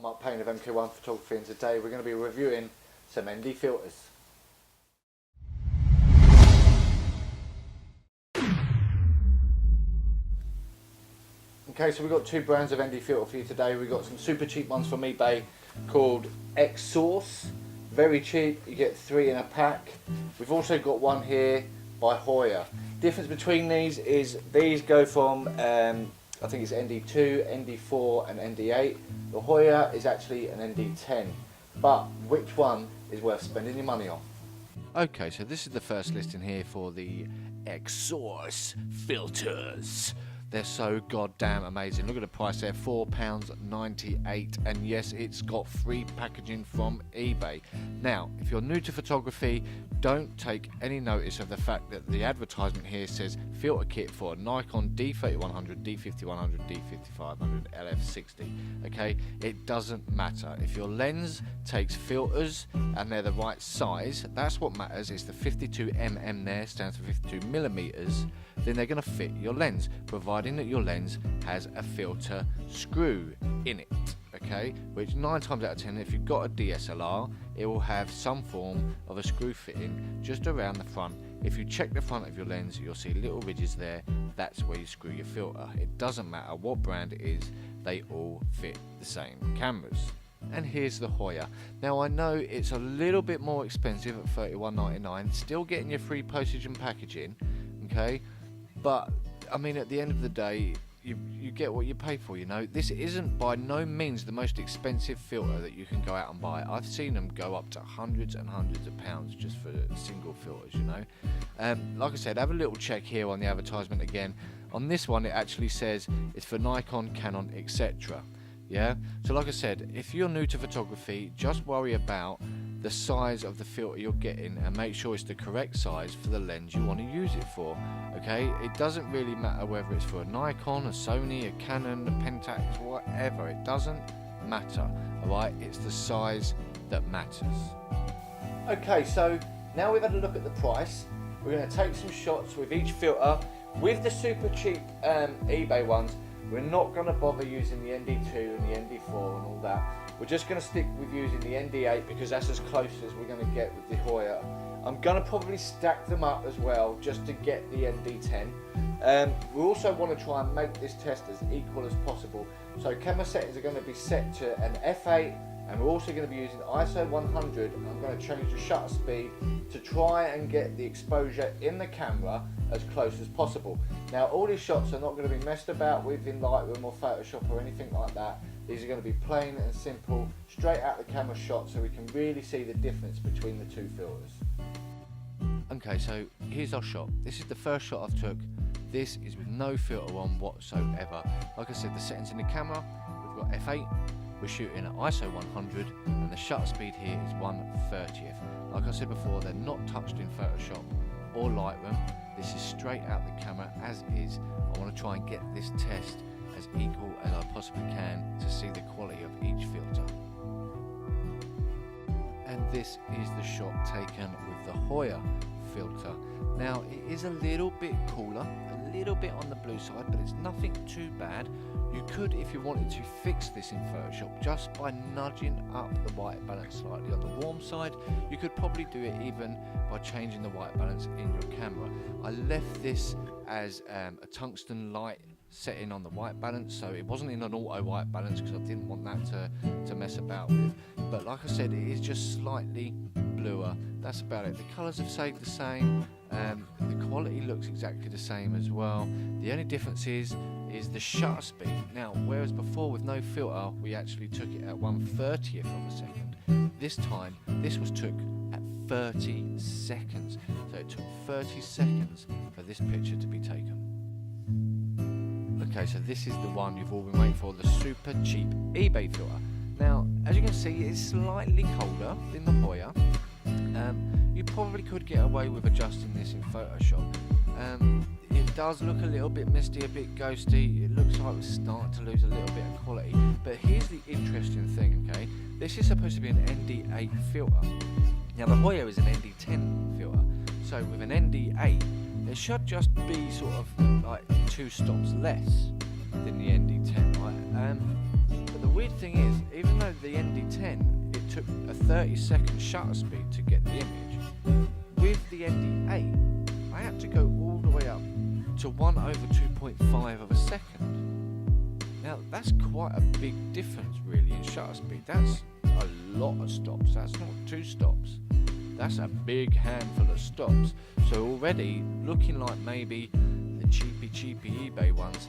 Mark Payne of MK1 Photography, and today we're going to be reviewing some ND filters. Okay, so we've got two brands of ND filter for you today. We've got some super cheap ones from eBay called X-Source. Very cheap, you get 3 in a pack. We've also got one here by Hoya. Difference between these is these go from I think it's ND2, ND4 and ND8. The Hoya is actually an ND10. But which one is worth spending your money on? Okay, so this is the first listing here for the X-Source filters. They're so goddamn amazing. Look at the price there, £4.98, and yes, it's got free packaging from eBay. Now, if you're new to photography, don't take any notice of the fact that the advertisement here says filter kit for a Nikon D3100, D5100, D5500, LF60. Okay, it doesn't matter. If your lens takes filters and they're the right size, that's what matters. It's the 52mm there, stands for 52 millimeters. Then they're going to fit your lens, providing that your lens has a filter screw in it, okay? Which 9 times out of 10, if you've got a DSLR, it will have some form of a screw fitting just around the front. If you check the front of your lens, you'll see little ridges there. That's where you screw your filter. It doesn't matter what brand it is, they all fit the same cameras. And here's the Hoya. Now I know it's a little bit more expensive at $31.99, still getting your free postage and packaging, okay? But I mean, at the end of the day, you get what you pay for, you know. This isn't by no means the most expensive filter that you can go out and buy. I've seen them go up to hundreds and hundreds of pounds just for single filters, you know. Like I said, have a little check here on the advertisement again. On this one, it actually says it's for Nikon, Canon, etc. Yeah, so like I said, if you're new to photography, just worry about the size of the filter you're getting and make sure it's the correct size for the lens you want to use it for. Okay, it doesn't really matter whether it's for a Nikon, a Sony, a Canon, a Pentax, whatever. It doesn't matter. Alright, it's the size that matters. Okay, so now we've had a look at the price, we're going to take some shots with each filter. With the super cheap eBay ones, we're not going to bother using the ND2 and the ND4 and all that. We're just going to stick with using the ND8 because that's as close as we're going to get with the Hoya. I'm going to probably stack them up as well just to get the ND10. We also want to try and make this test as equal as possible. So camera settings are going to be set to an f8, and we're also going to be using ISO 100. I'm going to change the shutter speed to try and get the exposure in the camera as close as possible. Now all these shots are not going to be messed about with in Lightroom or Photoshop or anything like that. These are going to be plain and simple, straight out the camera shot, so we can really see the difference between the two filters. Okay, so here's our shot. This is the first shot I've took. This is with no filter on whatsoever. Like I said, the settings in the camera, we've got f8, we're shooting at ISO 100, and the shutter speed here is 1/30th. Like I said before, they're not touched in Photoshop or Lightroom. This is straight out the camera as is. I want to try and get this test as equal as I possibly can to see the quality of each filter. And this is the shot taken with the Hoya filter. Now it is a little bit cooler, a little bit on the blue side, but it's nothing too bad. You could, if you wanted to, fix this in Photoshop just by nudging up the white balance slightly on the warm side. You could probably do it even by changing the white balance in your camera. I left this as a tungsten light setting on the white balance, so it wasn't in an auto white balance because I didn't want that to mess about with. But like I said, it is just slightly bluer. That's about it. The colours have stayed the same. The quality looks exactly the same as well. The only difference is the shutter speed. Now, whereas before with no filter, we actually took it at 1/30th of a second. This time, this was took at 30 seconds. So it took 30 seconds for this picture to be taken. Okay, so this is the one you've all been waiting for, the super cheap eBay filter. Now, as you can see, it's slightly colder than the Hoya. You probably could get away with adjusting this in Photoshop. It does look a little bit misty, a bit ghosty. It looks like we're starting to lose a little bit of quality. But here's the interesting thing, okay? This is supposed to be an ND8 filter. Now the Hoya is an ND10 filter. So with an ND8, there should just be sort of like 2 stops less than the ND10, right? But the weird thing is, even though the ND10, it took a 30-second shutter speed to get the image. With the ND8, I had to go all the way up to 1 over 2.5 of a second. Now that's quite a big difference really in shutter speed. That's a lot of stops. That's not 2 stops. That's a big handful of stops. So already looking like maybe the cheapy eBay ones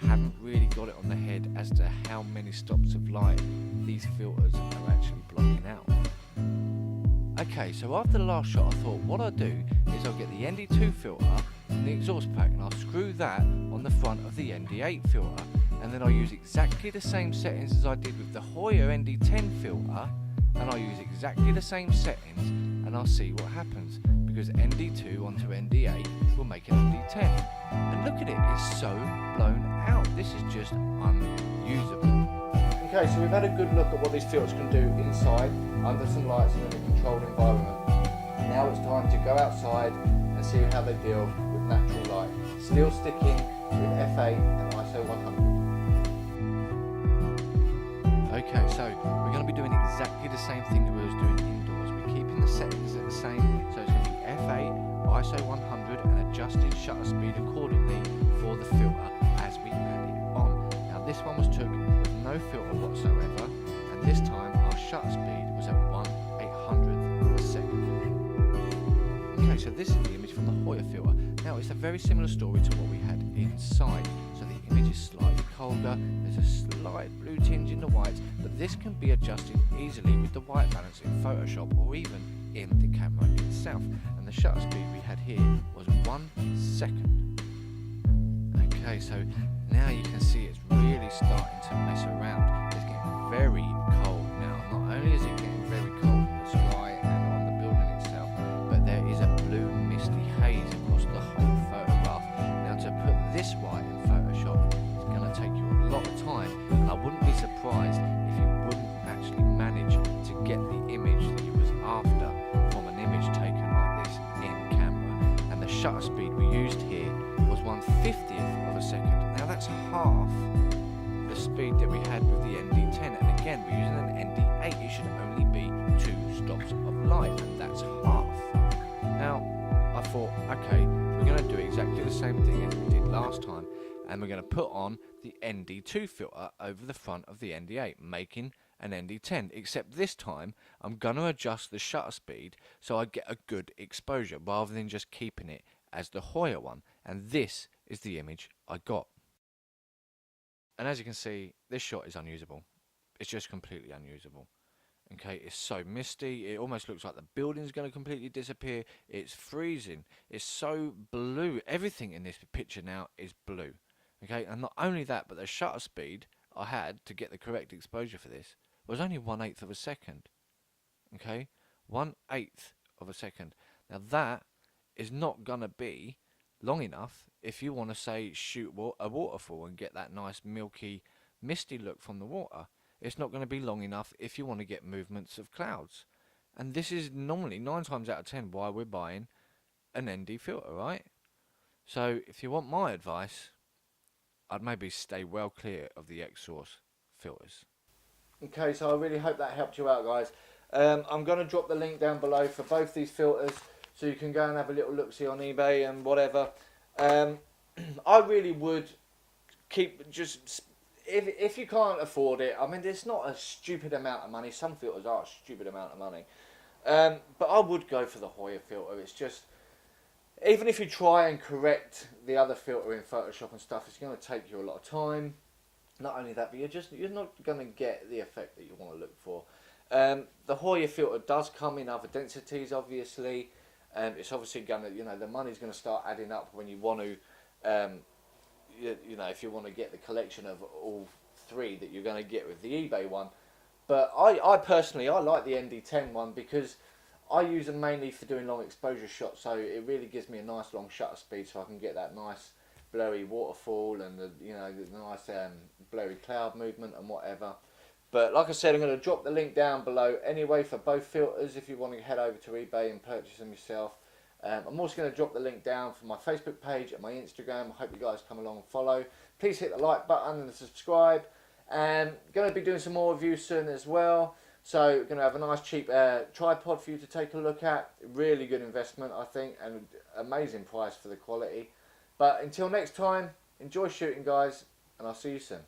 haven't really got it on the head as to how many stops of light these filters are actually blocking out. Okay, so after the last shot I thought what I'll do is I'll get the ND2 filter from the exhaust pack and I'll screw that on the front of the ND8 filter, and then I'll use exactly the same settings as I did with the Hoya ND10 filter, and I'll use exactly the same settings and I'll see what happens, because ND2 onto ND8 will make an ND10. And look at it, it's so blown out. This is just unusable. Okay, so we've had a good look at what these filters can do inside, under some lights and in a controlled environment. Now it's time to go outside and see how they deal with natural light. Still sticking with F8 and ISO 100. Okay, so we're going to be doing exactly the same thing that we was doing indoors. We're keeping the settings at the same, so it's going to be F8, ISO 100 and adjusting shutter speed accordingly for the filter as we add it on. Now this one was took with no filter whatsoever, and this time our shutter speed was at 1/800th of a second. Okay, so this is the image from the Hoya filter. Now it's a very similar story to what we had inside. So the image is slightly colder, there's a slight blue tinge in the whites, but this can be adjusted easily with the white balance in Photoshop or even in the camera itself. And the shutter speed we had here was 1 second. Okay, so now you can see it's really starting to mess around. It's getting very cold now. Not only is it getting very cold in the sky and on the building itself, but there is a blue misty haze across the whole photograph. Now to put this right in Photoshop is going to take you a lot of time, and I wouldn't be surprised if you wouldn't actually manage to get the image that you was after from an image taken like this in camera. And the shutter speed we used here was 1/50th of a second. Now that's half the speed that we had with the ND10, and again we're using an ND8. It should only be 2 stops of light, and that's half. Now I thought, okay, we're going to do exactly the same thing as we did last time, and we're going to put on the ND2 filter over the front of the ND8, making an ND10, except this time I'm going to adjust the shutter speed so I get a good exposure rather than just keeping it as the Hoya one, and this is the image I got. And as you can see, this shot is unusable. It's just completely unusable. Okay, it's so misty, it almost looks like the building's going to completely disappear. It's freezing, it's so blue. Everything in this picture now is blue. Okay, and not only that, but the shutter speed I had to get the correct exposure for this was only 1/8 of a second. Okay, 1/8 of a second. Now that is not going to be long enough if you want to say shoot a waterfall and get that nice milky misty look from the water. It's not going to be long enough if you want to get movements of clouds. And this is normally 9 times out of 10 why we're buying an ND filter, right? So if you want my advice, I'd maybe stay well clear of the X-Source filters. Okay, so I really hope that helped you out, guys. I'm going to drop the link down below for both these filters, so you can go and have a little look-see on eBay and whatever. I really would keep just... If you can't afford it, I mean, it's not a stupid amount of money. Some filters are a stupid amount of money. But I would go for the Hoya filter. It's just... Even if you try and correct the other filter in Photoshop and stuff, it's going to take you a lot of time. Not only that, but you're not going to get the effect that you want to look for. The Hoya filter does come in other densities, obviously. It's obviously going to, the money's going to start adding up when you want to, if you want to get the collection of all 3 that you're going to get with the eBay one. But I personally, I like the ND10 one because I use them mainly for doing long exposure shots, so it really gives me a nice long shutter speed, so I can get that nice blurry waterfall and the nice blurry cloud movement and whatever. But like I said, I'm going to drop the link down below anyway for both filters if you want to head over to eBay and purchase them yourself. I'm also going to drop the link down for my Facebook page and my Instagram. I hope you guys come along and follow. Please hit the like button and subscribe. Going to be doing some more reviews soon as well. So going to have a nice cheap tripod for you to take a look at. Really good investment, I think, and amazing price for the quality. But until next time, enjoy shooting, guys, and I'll see you soon.